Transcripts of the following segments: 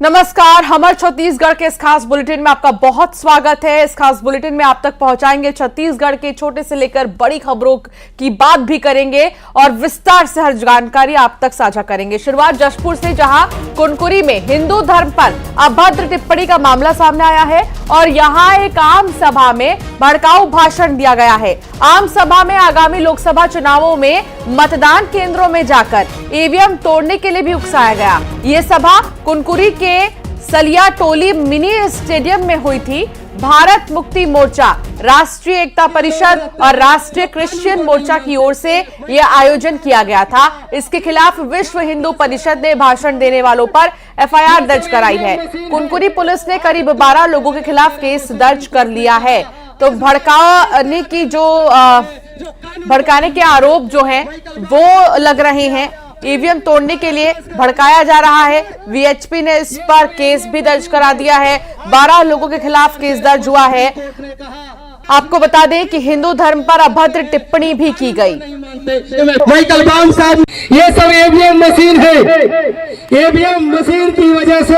नमस्कार, हमर छत्तीसगढ़ के इस खास बुलेटिन में आपका बहुत स्वागत है। इस खास बुलेटिन में आप तक पहुंचाएंगे छत्तीसगढ़ के छोटे से लेकर बड़ी खबरों की बात भी करेंगे और विस्तार से हर जानकारी आप तक साझा करेंगे। शुरुआत जशपुर से, जहां कुनकुरी में हिंदू धर्म पर अभद्र टिप्पणी का मामला सामने आया है और यहां एक आम सभा में भड़काऊ भाषण दिया गया है। आम सभा में आगामी लोकसभा चुनावों में मतदान केंद्रों में जाकर ईवीएम तोड़ने के लिए भी उकसाया गया। ये सभा कुनकुरी के सलिया टोली मिनी स्टेडियम में हुई थी। भारत मुक्ति मोर्चा, राष्ट्रीय एकता परिषद और राष्ट्रीय क्रिश्चियन मोर्चा की ओर से यह आयोजन किया गया था। इसके खिलाफ विश्व हिंदू परिषद ने भाषण देने वालों पर एफआईआर दर्ज कराई है। कुनकुरी पुलिस ने करीब 12 लोगों के खिलाफ केस दर्ज कर लिया है। तो भड़काने के आरोप जो हैं वो लग रहे हैं। ईवीएम तोड़ने के लिए भड़काया जा रहा है। वीएचपी ने इस पर केस भी दर्ज करा दिया है। 12 लोगों के खिलाफ केस दर्ज हुआ है। आपको बता दें कि हिंदू धर्म पर अभद्र टिप्पणी भी की गई। माइकल बाम साहब, ये सब ईवीएम मशीन है। ईवीएम मशीन की वजह से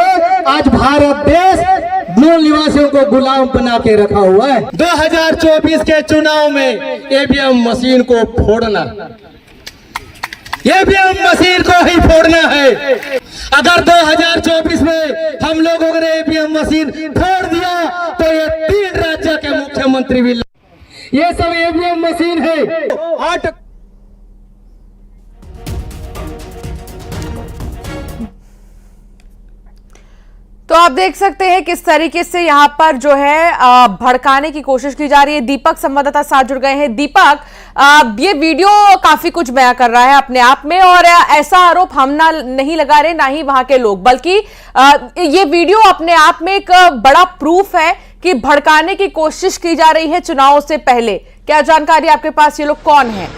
आज भारत देश मूल निवासियों को गुलाम बना के रखा हुआ है। 2024 के चुनाव में ईवीएम मशीन को फोड़ना, ईवीएम मशीन को ही फोड़ना है। अगर 2024 में हम लोगों ने ईवीएम मशीन फोड़ दिया तो ये 3 राज्य के मुख्यमंत्री भी, ये सब ईवीएम मशीन है। तो आप देख सकते हैं किस तरीके से यहाँ पर जो है भड़काने की कोशिश की जा रही है। दीपक संवाददाता साथ जुड़ गए हैं। दीपक, ये वीडियो काफी कुछ बयां कर रहा है अपने आप में और ऐसा आरोप हम नहीं लगा रहे, ना ही वहां के लोग, बल्कि ये वीडियो अपने आप में एक बड़ा प्रूफ है कि भड़काने की कोशिश की जा रही है चुनाव से पहले। क्या जानकारी आपके पास, ये लोग कौन है?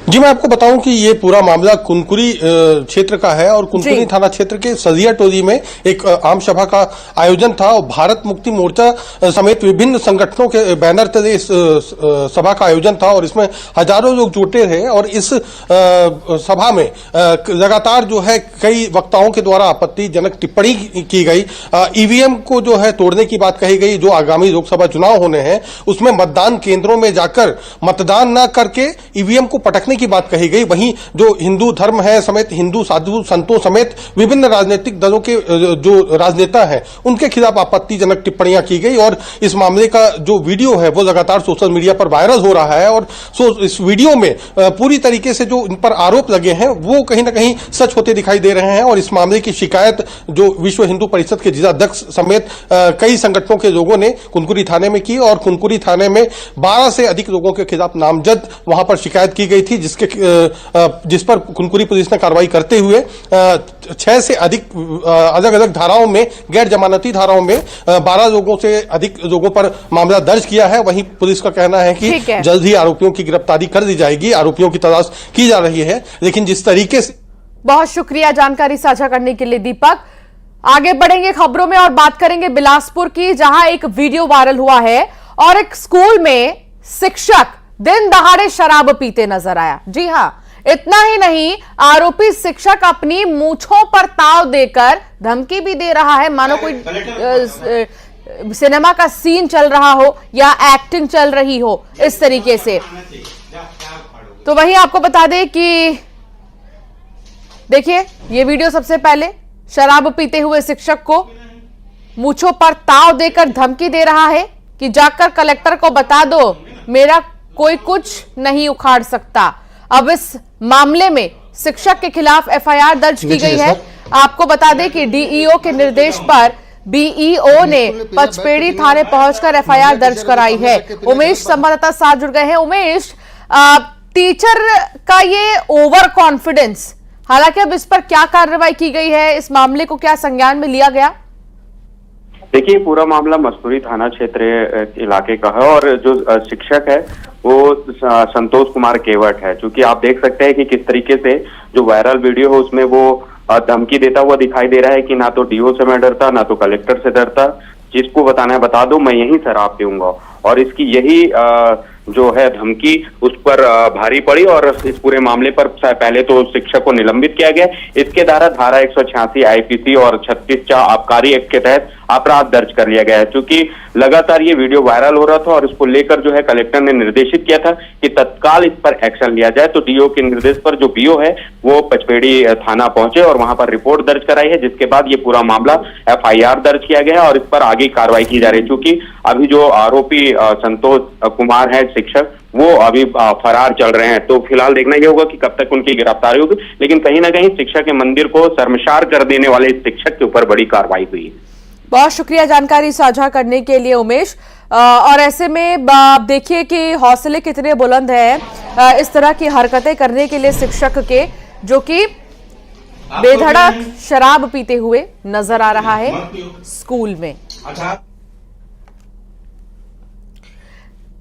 जी, मैं आपको बताऊं कि ये पूरा मामला कुनकुरी क्षेत्र का है और कुनकुरी थाना क्षेत्र के सलिया टोली में एक आम सभा का आयोजन था और भारत मुक्ति मोर्चा समेत विभिन्न संगठनों के बैनर तले इस सभा का आयोजन था और इसमें हजारों लोग जुटे रहे। और इस सभा में लगातार जो है कई वक्ताओं के द्वारा आपत्तिजनक टिप्पणी की गई। ईवीएम को जो है तोड़ने की बात कही गई। जो आगामी लोकसभा चुनाव होने हैं उसमें मतदान केंद्रों में जाकर मतदान न करके ईवीएम को पटकने की बात कही गई। वहीं जो हिंदू धर्म है समेत हिंदू साधु संतों समेत विभिन्न राजनीतिक दलों के जो राजनेता हैं उनके खिलाफ आपत्तिजनक टिप्पणियां की गई। और इस मामले का जो वीडियो है वो लगातार सोशल मीडिया पर वायरल हो रहा है और इस वीडियो में पूरी तरीके से जो इन पर आरोप लगे हैं वो कहीं ना कहीं सच होते दिखाई दे रहे हैं। और इस मामले की शिकायत जो विश्व हिंदू परिषद के जिलाध्यक्ष समेत कई संगठनों के लोगों ने कुनकुरी थाने में की और कुनकुरी थाने में 12 से अधिक लोगों के खिलाफ नामजद वहां पर शिकायत की गई थी, जिस पर कुनकुरी पुलिस ने कार्रवाई करते हुए 6 से अधिक अलग अलग धाराओं में, गैर जमानती धाराओं में 12 लोगों से अधिक लोगों पर मामला दर्ज किया है। वहीं पुलिस का कहना है कि जल्द ही आरोपियों की गिरफ्तारी कर दी जाएगी। आरोपियों की तलाश की जा रही है, लेकिन जिस तरीके से। बहुत शुक्रिया जानकारी साझा करने के लिए दीपक। आगे बढ़ेंगे खबरों में और बात करेंगे बिलासपुर की, जहां एक वीडियो वायरल हुआ है और एक स्कूल में शिक्षक दिन दहाड़े शराब पीते नजर आया। जी हां, इतना ही नहीं, आरोपी शिक्षक अपनी मूंछों पर ताव देकर धमकी भी दे रहा है, मानो कोई सिनेमा का सीन चल रहा हो या एक्टिंग चल रही हो, इस तरीके से। तो वहीं आपको बता दें कि देखिए ये वीडियो, सबसे पहले शराब पीते हुए शिक्षक को मूंछों पर ताव देकर धमकी दे रहा है कि जाकर कलेक्टर को बता दो, मेरा कोई कुछ नहीं उखाड़ सकता। अब इस मामले में शिक्षक के खिलाफ एफआईआर दर्ज की गई है। आपको बता दें कि डीईओ के निर्देश पर बीईओ ने पचपेड़ी थाने पहुंचकर एफआईआर दर्ज कराई है। उमेश संवाददाता साथ जुड़ गए हैं। उमेश, टीचर का ये ओवर कॉन्फिडेंस, हालांकि अब इस पर क्या कार्रवाई की गई है, इस मामले को क्या संज्ञान में लिया गया? देखिए, पूरा मामला मस्तूरी थाना क्षेत्र इलाके का है और जो शिक्षक है वो संतोष कुमार केवट है। क्योंकि आप देख सकते हैं कि किस तरीके से जो वायरल वीडियो है उसमें वो धमकी देता हुआ दिखाई दे रहा है कि ना तो डीओ से मैं डरता, ना तो कलेक्टर से डरता, जिसको बताना है बता दो, मैं यही शराब पीऊंगा। और इसकी यही जो है धमकी उस पर भारी पड़ी और इस पूरे मामले पर पहले तो शिक्षक को निलंबित किया गया। इसके द्वारा धारा 186 आईपीसी और 36 आबकारी एक्ट के तहत अपराध दर्ज कर लिया गया है। चूंकि लगातार ये वीडियो वायरल हो रहा था और इसको लेकर जो है कलेक्टर ने निर्देशित किया था कि तत्काल इस पर एक्शन लिया जाए, तो डीओ के निर्देश पर जो बीओ है वो पचपेड़ी थाना पहुंचे और वहां पर रिपोर्ट दर्ज कराई है, जिसके बाद ये पूरा मामला एफआईआर दर्ज किया गया है और इस पर आगे कार्रवाई की जा रही है। चूंकि अभी जो आरोपी संतोष कुमार है शिक्षक, वो अभी फरार चल रहे हैं, तो फिलहाल देखना यह होगा कि कब तक उनकी गिरफ्तारी होगी। लेकिन कहीं ना कहीं शिक्षा के मंदिर को शर्मसार कर देने वाले इस शिक्षक के ऊपर बड़ी कार्रवाई हुई है। बहुत शुक्रिया जानकारी साझा करने के लिए उमेश। और ऐसे में देखिए कि हौसले कितने बुलंद हैं इस तरह की हरकतें करने के लिए शिक्षक के, जो कि बेधड़क शराब पीते हुए नजर आ रहा है स्कूल में।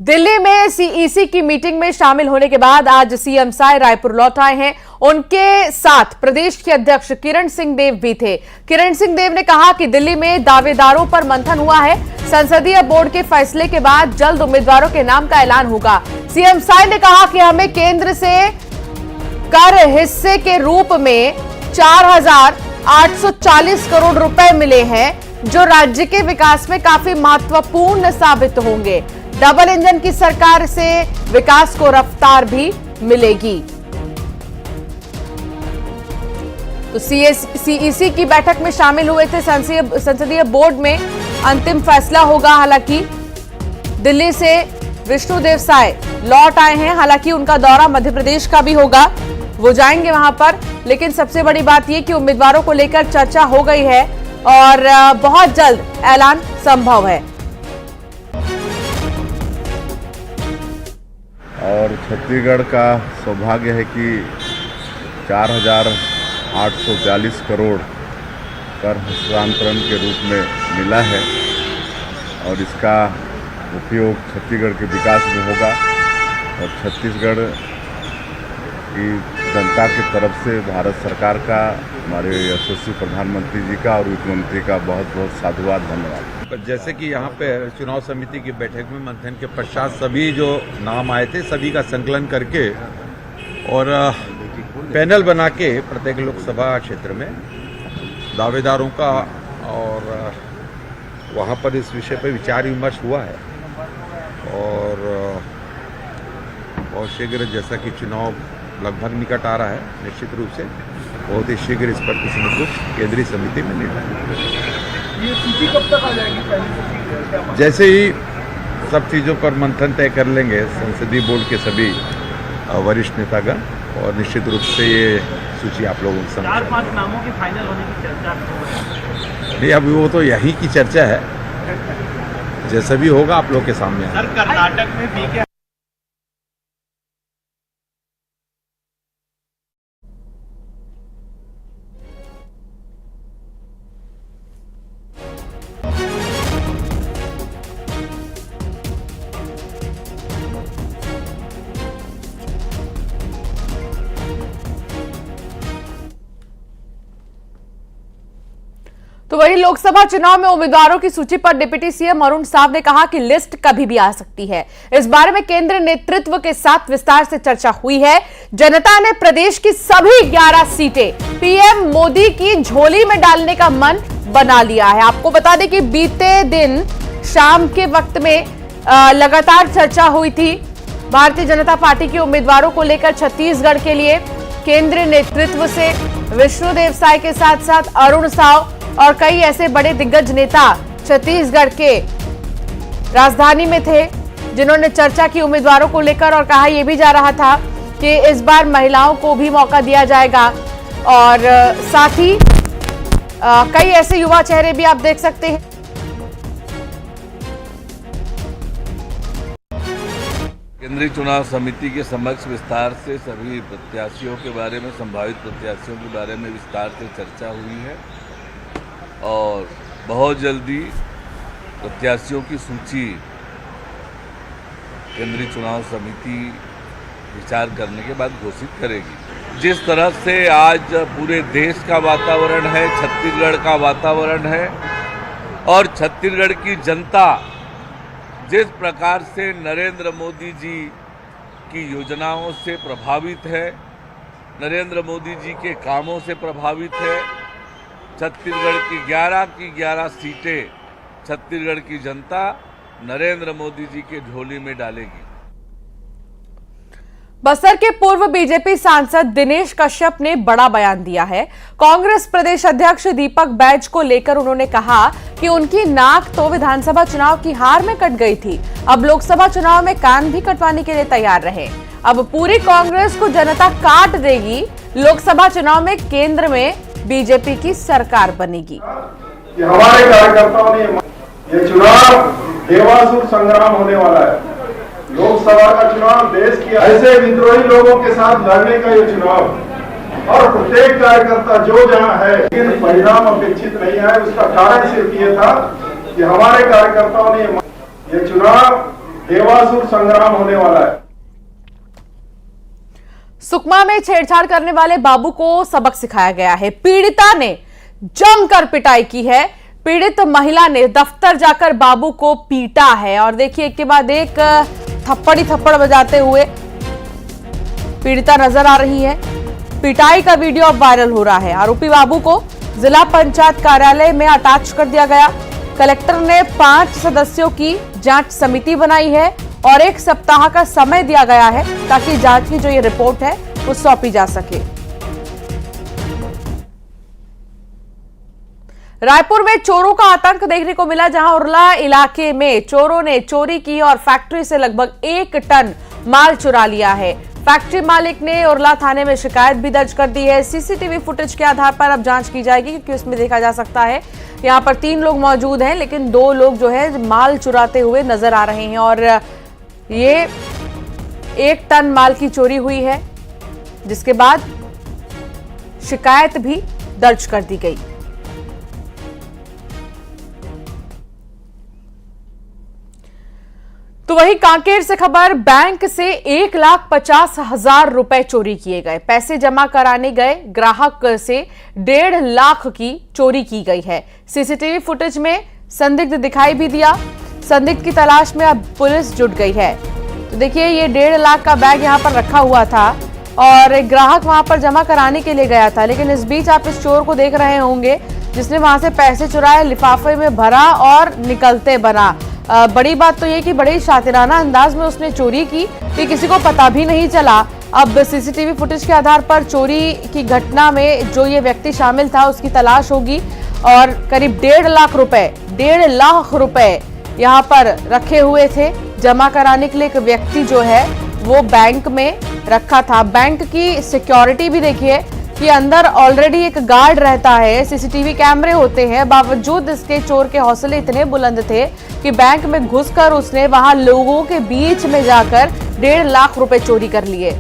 दिल्ली में सीईसी की मीटिंग में शामिल होने के बाद आज सीएम साय रायपुर लौट आए हैं। उनके साथ प्रदेश के अध्यक्ष किरण सिंह देव भी थे। किरण सिंह देव ने कहा कि दिल्ली में दावेदारों पर मंथन हुआ है। संसदीय बोर्ड के फैसले के बाद जल्द उम्मीदवारों के नाम का ऐलान होगा। सीएम साय ने कहा कि हमें केंद्र से कर हिस्से के रूप में 4,840 करोड़ रुपए मिले हैं, जो राज्य के विकास में काफी महत्वपूर्ण साबित होंगे। डबल इंजन की सरकार से विकास को रफ्तार भी मिलेगी। तो सीईसी की बैठक में शामिल हुए थे। संसदीय बोर्ड में अंतिम फैसला होगा। हालांकि दिल्ली से विष्णुदेव साय लौट आए हैं। हालांकि उनका दौरा मध्य प्रदेश का भी होगा, वो जाएंगे वहां पर। लेकिन सबसे बड़ी बात यह कि उम्मीदवारों को लेकर चर्चा हो गई है और बहुत जल्द ऐलान संभव है। और छत्तीसगढ़ का सौभाग्य है कि 4,840 करोड़ कर हस्तांतरण के रूप में मिला है और इसका उपयोग छत्तीसगढ़ के विकास में होगा। और छत्तीसगढ़ की जनता की तरफ से भारत सरकार का, हमारे यशस्वी प्रधानमंत्री जी का और वित्त मंत्री का बहुत बहुत साधुवाद, धन्यवाद। जैसे कि यहाँ पे चुनाव समिति की बैठक में मंथन के पश्चात सभी जो नाम आए थे सभी का संकलन करके और पैनल बना के प्रत्येक लोकसभा क्षेत्र में दावेदारों का और वहाँ पर इस विषय पर विचार विमर्श हुआ है। और बहुत शीघ्र, जैसा कि चुनाव लगभग निकट आ रहा है, निश्चित रूप से बहुत ही शीघ्र इस पर कुछ न कुछ केंद्रीय समिति में निर्णय। ये सूची कब तक आ जाएगी? जैसे ही सब चीज़ों पर मंथन तय कर लेंगे संसदीय बोर्ड के सभी वरिष्ठ नेतागण, और निश्चित रूप से ये सूची आप लोगों के सामने 4-5 नामों के फाइनल होने की चर्चा नहीं, अभी वो तो यही की चर्चा है। जैसा भी होगा आप लोग के सामने। सर, कर्नाटक में बीके तो वही लोकसभा चुनाव में उम्मीदवारों की सूची पर डिप्टी सीएम अरुण साव ने कहा कि लिस्ट कभी भी आ सकती है। इस बारे में केंद्र नेतृत्व के साथ विस्तार से चर्चा हुई है। जनता ने प्रदेश की सभी 11 सीटें पीएम मोदी की झोली में डालने का मन बना लिया है। आपको बता दें कि बीते दिन शाम के वक्त में लगातार चर्चा हुई थी भारतीय जनता पार्टी के उम्मीदवारों को लेकर। छत्तीसगढ़ के लिए केंद्रीय नेतृत्व से विष्णुदेव साय के साथ साथ अरुण साव और कई ऐसे बड़े दिग्गज नेता छत्तीसगढ़ के राजधानी में थे, जिन्होंने चर्चा की उम्मीदवारों को लेकर। और कहा यह भी जा रहा था कि इस बार महिलाओं को भी मौका दिया जाएगा। और साथ ही कई ऐसे युवा चेहरे भी आप देख सकते हैं। केंद्रीय चुनाव समिति के समक्ष विस्तार से सभी प्रत्याशियों के बारे में, संभावित प्रत्याशियों के बारे में विस्तार से चर्चा हुई है और बहुत जल्दी प्रत्याशियों की सूची केंद्रीय चुनाव समिति विचार करने के बाद घोषित करेगी। जिस तरह से आज पूरे देश का वातावरण है, छत्तीसगढ़ का वातावरण है और छत्तीसगढ़ की जनता जिस प्रकार से नरेंद्र मोदी जी की योजनाओं से प्रभावित है, नरेंद्र मोदी जी के कामों से प्रभावित है, छत्तीसगढ़ की 11 सीटें छत्तीसगढ़ की जनता नरेंद्र मोदी जी के झोली में डालेगी। बस्तर के पूर्व बीजेपी सांसद दिनेश कश्यप ने बड़ा बयान दिया है। कांग्रेस प्रदेश अध्यक्ष दीपक बैज को लेकर उन्होंने कहा कि उनकी नाक तो विधानसभा चुनाव की हार में कट गई थी, अब लोकसभा चुनाव में कान भी कटवाने के लिए तैयार रहे। अब पूरी कांग्रेस को जनता काट देगी, लोकसभा चुनाव में केंद्र में बीजेपी की सरकार बनेगी। हमारे कार्यकर्ताओं ने ये चुनाव देवासुर संग्राम होने वाला है। लोकसभा का चुनाव देश की ऐसे विद्रोही लोगों के साथ लड़ने का ये चुनाव, और प्रत्येक कार्यकर्ता जो जहां है, लेकिन परिणाम अपेक्षित नहीं है। उसका कारण सिर्फ ये था कि हमारे कार्यकर्ताओं ने ये चुनाव देवासुर संग्राम होने वाला है। सुकमा में छेड़छाड़ करने वाले बाबू को सबक सिखाया गया है। पीड़िता ने जमकर पिटाई की है। पीड़ित महिला ने दफ्तर जाकर बाबू को पीटा है और देखिए एक के बाद एक थप्पड़ ही थप्पड़ बजाते हुए पीड़िता नजर आ रही है। पिटाई का वीडियो अब वायरल हो रहा है। आरोपी बाबू को जिला पंचायत कार्यालय में अटैच कर दिया गया। कलेक्टर ने 5 सदस्यों की जांच समिति बनाई है और 1 सप्ताह का समय दिया गया है ताकि जांच की जो ये रिपोर्ट है वो सौंपी जा सके। रायपुर में चोरों का आतंक देखने को मिला, जहां उरला इलाके में चोरों ने चोरी की और फैक्ट्री से लगभग 1 टन माल चुरा लिया है। फैक्ट्री मालिक ने उरला थाने में शिकायत भी दर्ज कर दी है। सीसीटीवी फुटेज के आधार पर अब जांच की जाएगी, क्योंकि उसमें देखा जा सकता है यहां पर 3 लोग मौजूद हैं, लेकिन 2 लोग जो है माल चुराते हुए नजर आ रहे हैं और ये 1 टन माल की चोरी हुई है, जिसके बाद शिकायत भी दर्ज कर दी गई। तो वहीं कांकेर से खबर, बैंक से 1,50,000 रुपए चोरी किए गए। पैसे जमा कराने गए ग्राहक से 1.5 लाख की चोरी की गई है। सीसीटीवी फुटेज में संदिग्ध दिखाई भी दिया। संदिग्ध की तलाश में अब पुलिस जुट गई है। तो देखिए ये 1.5 लाख का बैग यहां पर रखा हुआ था और एक ग्राहक वहां पर जमा कराने के लिए गया था, लेकिन इस बीच आप इस चोर को देख रहे होंगे जिसने वहां से पैसे चुराए, लिफाफे में भरा और निकलते बना। बड़ी बात तो ये कि बड़े शातिराना अंदाज में उसने चोरी की कि किसी को पता भी नहीं चला। अब सीसीटीवी फुटेज के आधार पर चोरी की घटना में जो ये व्यक्ति शामिल था उसकी तलाश होगी और करीब 1.5 लाख रुपए यहाँ पर रखे हुए थे जमा कराने के लिए। एक व्यक्ति जो है वो बैंक में रखा था। बैंक की सिक्योरिटी भी देखिए कि अंदर ऑलरेडी एक गार्ड रहता है, सीसीटीवी कैमरे होते हैं, बावजूद इसके चोर के हौसले इतने बुलंद थे कि बैंक में घुसकर उसने वहां लोगों के बीच में जाकर 1.5 लाख रुपए चोरी कर लिए।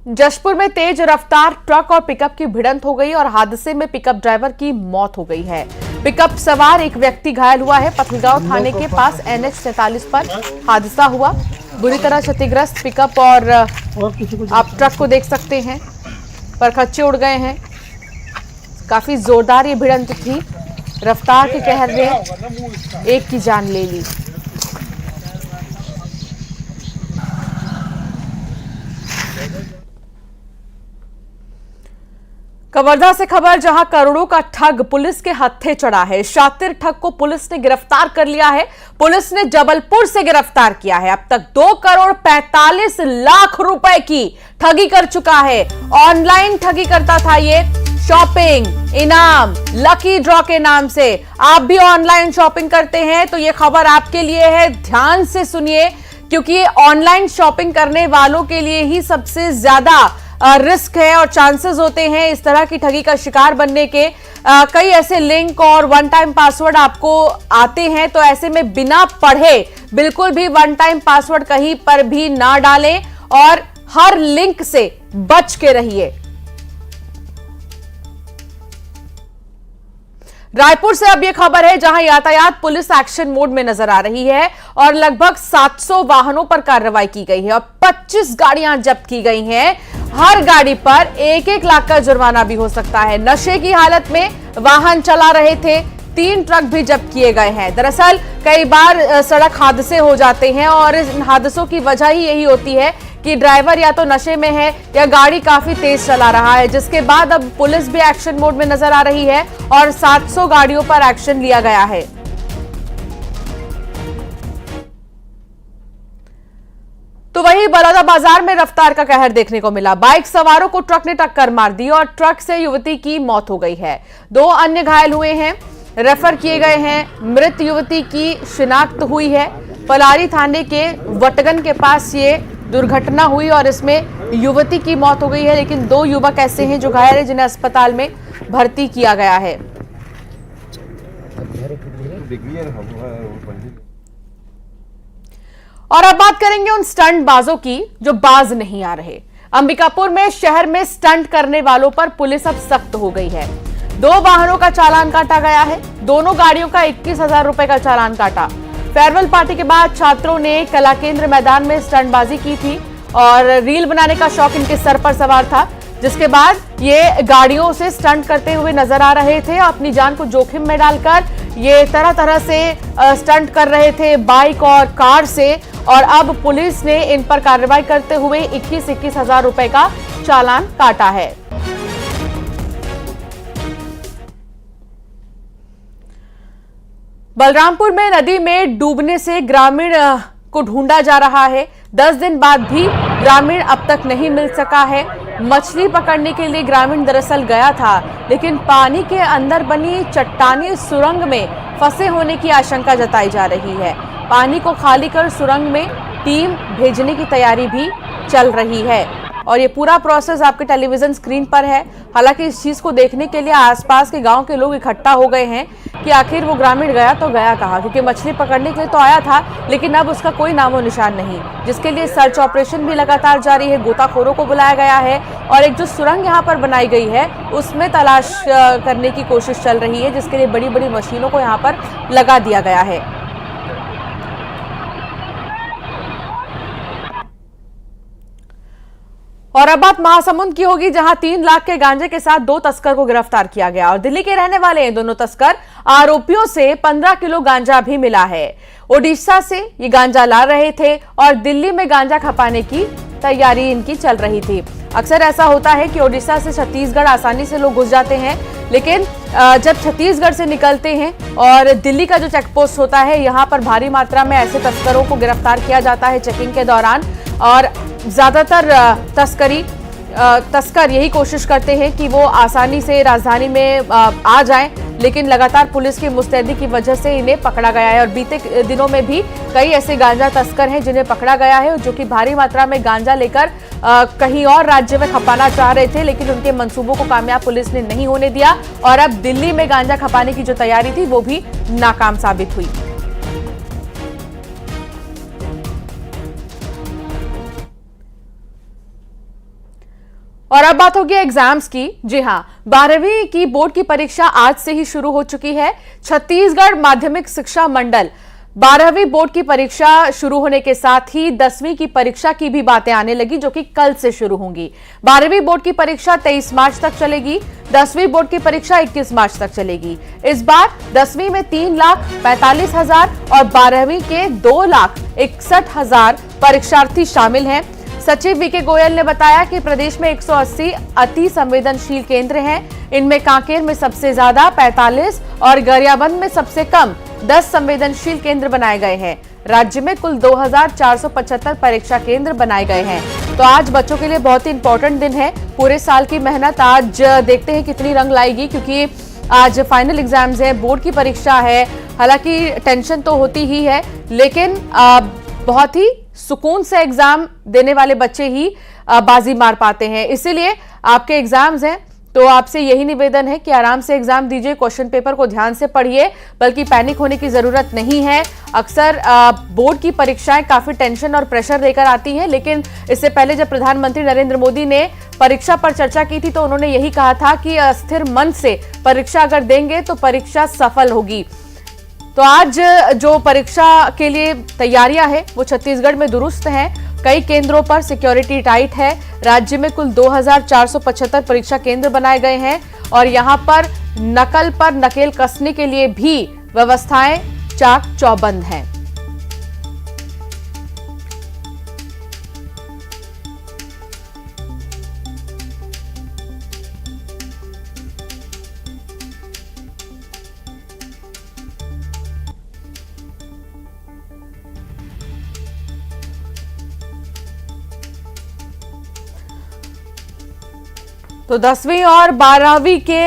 जशपुर में तेज रफ्तार ट्रक और पिकअप की भिड़ंत हो गई और हादसे में पिकअप ड्राइवर की मौत हो गई है। पिकअप सवार एक व्यक्ति घायल हुआ है। पथलगांव थाने के पास NH 43 पर हादसा हुआ। बुरी तरह क्षतिग्रस्त पिकअप और आप ट्रक को देख सकते हैं, परखच्चे उड़ गए हैं। काफी जोरदार ये भिड़ंत थी। रफ्तार के कहर ने एक की जान ले ली। कवर्धा से खबर, जहां करोड़ों का ठग पुलिस के हत्थे चढ़ा है। शातिर ठग को पुलिस ने गिरफ्तार कर लिया है। पुलिस ने जबलपुर से गिरफ्तार किया है। अब तक 2,45 लाख रुपए की ठगी कर चुका है। ऑनलाइन ठगी करता था ये। शॉपिंग, इनाम, लकी ड्रॉ के नाम से। आप भी ऑनलाइन शॉपिंग करते हैं तो ये खबर आपके लिए है, ध्यान से सुनिए, क्योंकि ऑनलाइन शॉपिंग करने वालों के लिए ही सबसे ज्यादा रिस्क है और चांसेस होते हैं इस तरह की ठगी का शिकार बनने के। कई ऐसे लिंक और वन टाइम पासवर्ड आपको आते हैं, तो ऐसे में बिना पढ़े बिल्कुल भी वन टाइम पासवर्ड कहीं पर भी ना डालें और हर लिंक से बच के रहिए। रायपुर से अब यह खबर है, जहां यातायात पुलिस एक्शन मोड में नजर आ रही है और लगभग 700 वाहनों पर कार्रवाई की गई है और 25 गाड़ियां जब्त की गई हैं। हर गाड़ी पर 1-1 लाख का जुर्माना भी हो सकता है। नशे की हालत में वाहन चला रहे थे, 3 ट्रक भी जब्त किए गए हैं। दरअसल कई बार सड़क हादसे हो जाते हैं और इन हादसों की वजह ही यही होती है कि ड्राइवर या तो नशे में है या गाड़ी काफी तेज चला रहा है, जिसके बाद अब पुलिस भी एक्शन मोड में नजर आ रही है और 700 गाड़ियों पर एक्शन लिया गया है। तो वहीं बलौदाबाजार में रफ्तार का कहर देखने को मिला। बाइक सवारों को ट्रक ने टक्कर मार दी और ट्रक से युवती की मौत हो गई है। 2 अन्य घायल हुए हैं, रेफर किए गए हैं। मृत युवती की शिनाख्त हुई है। पलारी थाने के वटगन के पास ये दुर्घटना हुई और इसमें युवती की मौत हो गई है, लेकिन 2 युवक ऐसे हैं जो घायल हैं, जिन्हें अस्पताल में भर्ती किया गया है। और अब बात करेंगे उन स्टंट बाजों की जो बाज नहीं आ रहे। अंबिकापुर में शहर में स्टंट करने वालों पर पुलिस अब सख्त हो गई है। 2 वाहनों का चालान काटा गया है। दोनों गाड़ियों का 21,000 रुपए का चालान काटा। फेयरवेल पार्टी के बाद छात्रों ने कला केंद्र मैदान में स्टंटबाजी की थी और रील बनाने का शौक इनके सर पर सवार था, जिसके बाद ये गाड़ियों से स्टंट करते हुए नजर आ रहे थे। अपनी जान को जोखिम में डालकर ये तरह तरह से स्टंट कर रहे थे बाइक और कार से, और अब पुलिस ने इन पर कार्रवाई करते हुए 21,000 रुपए का चालान काटा है। बलरामपुर में नदी में डूबने से ग्रामीण को ढूंढा जा रहा है। 10 दिन बाद भी ग्रामीण अब तक नहीं मिल सका है। मछली पकड़ने के लिए ग्रामीण दरअसल गया था, लेकिन पानी के अंदर बनी चट्टानी सुरंग में फंसे होने की आशंका जताई जा रही है। पानी को खाली कर सुरंग में टीम भेजने की तैयारी भी चल रही है और ये पूरा प्रोसेस आपके टेलीविजन स्क्रीन पर है। हालांकि इस चीज को देखने के लिए आसपास के गांव के लोग इकट्ठा हो गए हैं कि आखिर वो ग्रामीण गया तो गया कहाँ, क्योंकि मछली पकड़ने के लिए तो आया था, लेकिन अब उसका कोई नामो निशान नहीं, जिसके लिए सर्च ऑपरेशन भी लगातार जारी है। गोताखोरों को बुलाया गया है और एक जो सुरंग यहाँ पर बनाई गई है उसमें तलाश करने की कोशिश चल रही है, जिसके लिए बड़ी बड़ी मशीनों को यहाँ पर लगा दिया गया है। और अब बात महासमुंद की होगी, जहां 3 लाख के गांजे के साथ 2 तस्कर को गिरफ्तार किया गया और दिल्ली के रहने वाले हैं दोनों तस्कर। आरोपियों से 15 किलो गांजा भी मिला है। ओडिशा से ये गांजा ला रहे थे और दिल्ली में गांजा खपाने की तैयारी इनकी चल रही थी। अक्सर ऐसा होता है कि ओडिशा से छत्तीसगढ़ आसानी से लोग घुस जाते हैं, लेकिन जब छत्तीसगढ़ से निकलते हैं और दिल्ली का जो चेक पोस्ट होता है, यहाँ पर भारी मात्रा में ऐसे तस्करों को गिरफ्तार किया जाता है चेकिंग के दौरान। और ज्यादातर तस्कर यही कोशिश करते हैं कि वो आसानी से राजधानी में आ जाएं, लेकिन लगातार पुलिस की मुस्तैदी की वजह से इन्हें पकड़ा गया है। और बीते दिनों में भी कई ऐसे गांजा तस्कर हैं जिन्हें पकड़ा गया है, जो कि भारी मात्रा में गांजा लेकर कहीं और राज्य में खपाना चाह रहे थे, लेकिन उनके मंसूबों को कामयाब पुलिस ने नहीं होने दिया और अब दिल्ली में गांजा खपाने की जो तैयारी थी वो भी नाकाम साबित हुई। और अब बात होगी एग्जाम्स की। जी हां, 12वीं की बोर्ड की परीक्षा आज से ही शुरू हो चुकी है। छत्तीसगढ़ माध्यमिक शिक्षा मंडल 12वीं बोर्ड की परीक्षा शुरू होने के साथ ही 10वीं की परीक्षा की भी बातें आने लगी, जो कि कल से शुरू होंगी। 12वीं बोर्ड की परीक्षा 23 मार्च तक चलेगी। 10वीं बोर्ड की परीक्षा 21 मार्च तक चलेगी। इस बार 10वीं में 3,45,000 और 12वीं के 2,61,000 परीक्षार्थी शामिल हैं। सचिव वीके गोयल ने बताया कि प्रदेश में 180 अति संवेदनशील केंद्र हैं। इनमें कांकेर में सबसे ज्यादा 45 और गरियाबंद में सबसे कम 10 संवेदनशील केंद्र बनाए गए हैं। राज्य में कुल 2,475 परीक्षा केंद्र बनाए गए हैं। तो आज बच्चों के लिए बहुत ही इंपॉर्टेंट दिन है। पूरे साल की मेहनत आज देखते हैं कितनी रंग लाएगी, क्योंकि आज फाइनल एग्जाम्स है, बोर्ड की परीक्षा है। हालांकि टेंशन तो होती ही है, लेकिन बहुत ही सुकून से एग्जाम देने वाले बच्चे ही बाजी मार पाते हैं। इसीलिए आपके एग्जाम्स हैं तो आपसे यही निवेदन है कि आराम से एग्जाम दीजिए, क्वेश्चन पेपर को ध्यान से पढ़िए, बल्कि पैनिक होने की जरूरत नहीं है। अक्सर बोर्ड की परीक्षाएं काफी टेंशन और प्रेशर लेकर आती हैं, लेकिन इससे पहले जब प्रधानमंत्री नरेंद्र मोदी ने परीक्षा पर चर्चा की थी तो उन्होंने यही कहा था कि अस्थिर मन से परीक्षा अगर देंगे तो परीक्षा सफल होगी। तो आज जो परीक्षा के लिए तैयारियां हैं वो छत्तीसगढ़ में दुरुस्त हैं। कई केंद्रों पर सिक्योरिटी टाइट है। राज्य में कुल 2,475 परीक्षा केंद्र बनाए गए हैं और यहां पर नकल पर नकेल कसने के लिए भी व्यवस्थाएं चाक चौबंद हैं। तो 10वीं और 12वीं के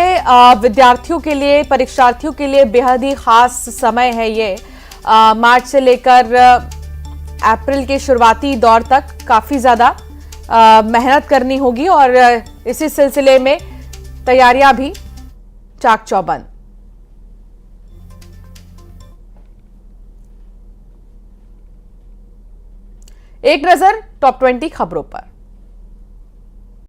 विद्यार्थियों के लिए, परीक्षार्थियों के लिए बेहद ही खास समय है ये। मार्च से लेकर अप्रैल के शुरुआती दौर तक काफी ज्यादा मेहनत करनी होगी और इसी सिलसिले में तैयारियां भी चाक चौबंद। एक नजर टॉप 20 खबरों पर।